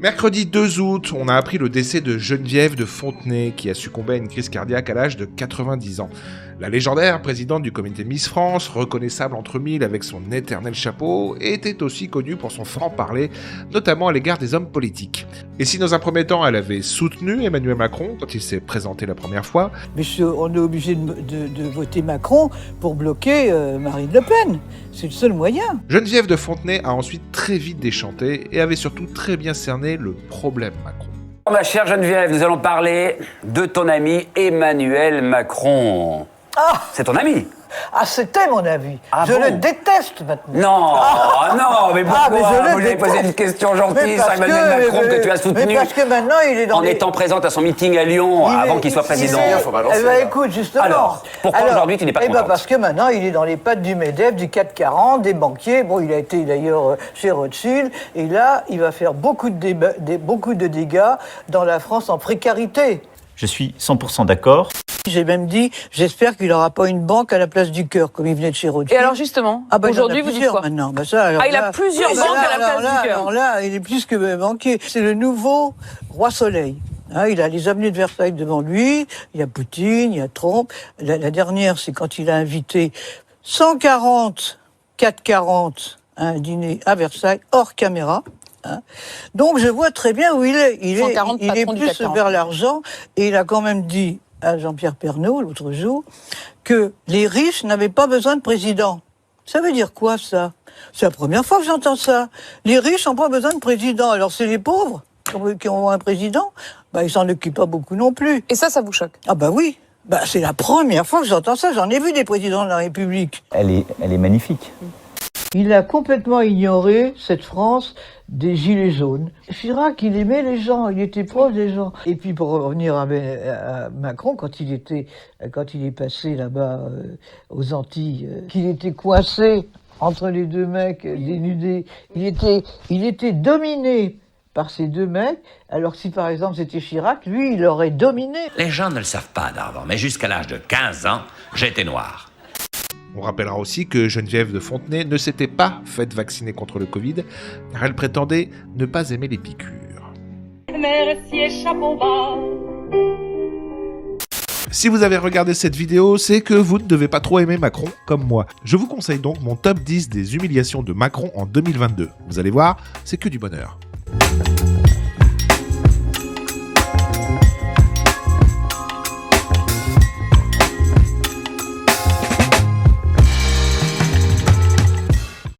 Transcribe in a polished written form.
Mercredi 2 août, on a appris le décès de Geneviève de Fontenay, qui a succombé à une crise cardiaque à l'âge de 90 ans. La légendaire présidente du comité Miss France, reconnaissable entre mille avec son éternel chapeau, était aussi connue pour son franc-parler, notamment à l'égard des hommes politiques. Et si dans un premier temps, elle avait soutenu Emmanuel Macron quand il s'est présenté la première fois, mais on est obligé de voter Macron pour bloquer Marine Le Pen. C'est le seul moyen. Geneviève de Fontenay a ensuite très vite déchanté et avait surtout très bien cerné le problème Macron. Ma chère Geneviève, nous allons parler de ton ami Emmanuel Macron. Ah, c'est ton ami? Ah, c'était mon avis. Ah je bon? le déteste maintenant. Non, non, mais pourquoi? Mais vous lui avez posé une question gentille sur Emmanuel Macron que tu as soutenu. Mais parce que maintenant, il est dans en étant présente à son meeting à Lyon avant qu'il soit président. Écoute, justement. Alors, pourquoi aujourd'hui tu n'es pas contente? Parce que maintenant, il est dans les pattes du MEDEF, du 440, des banquiers. Bon, il a été d'ailleurs chez Rothschild. Et là, il va faire beaucoup de dégâts dans la France en précarité. Je suis 100% d'accord. J'ai même dit, j'espère qu'il n'aura pas une banque à la place du cœur, comme il venait de chez Rothschild. Et alors justement, aujourd'hui, vous dites quoi? Maintenant. Il a plusieurs banques à la place du cœur. Alors là, il est plus que banquier. C'est le nouveau roi Soleil. Il a les avenues de Versailles devant lui, il y a Poutine, il y a Trump. La dernière, c'est quand il a invité 140, 440 à un dîner à Versailles, hors caméra. Donc je vois très bien où il est. Il est plus vers l'argent, et il a quand même dit à Jean-Pierre Pernaut l'autre jour que les riches n'avaient pas besoin de président. Ça veut dire quoi, ça? C'est la première fois que j'entends ça. Les riches n'ont pas besoin de président. Alors c'est les pauvres qui ont un président. Ils s'en occupent pas beaucoup non plus. Et ça vous choque? Ah oui. C'est la première fois que j'entends ça. J'en ai vu des présidents de la République. Elle est magnifique. Il a complètement ignoré cette France des Gilets jaunes. Chirac, il aimait les gens, il était proche des gens. Et puis pour revenir à Macron, quand il est passé là-bas aux Antilles, qu'il était coincé entre les deux mecs dénudés, il était dominé par ces deux mecs, alors si par exemple c'était Chirac, lui, il aurait dominé. Les gens ne le savent pas d'avant, mais jusqu'à l'âge de 15 ans, j'étais noir. On rappellera aussi que Geneviève de Fontenay ne s'était pas faite vacciner contre le Covid, car elle prétendait ne pas aimer les piqûres. Merci et chapeau bas. Si vous avez regardé cette vidéo, c'est que vous ne devez pas trop aimer Macron comme moi. Je vous conseille donc mon top 10 des humiliations de Macron en 2022. Vous allez voir, c'est que du bonheur.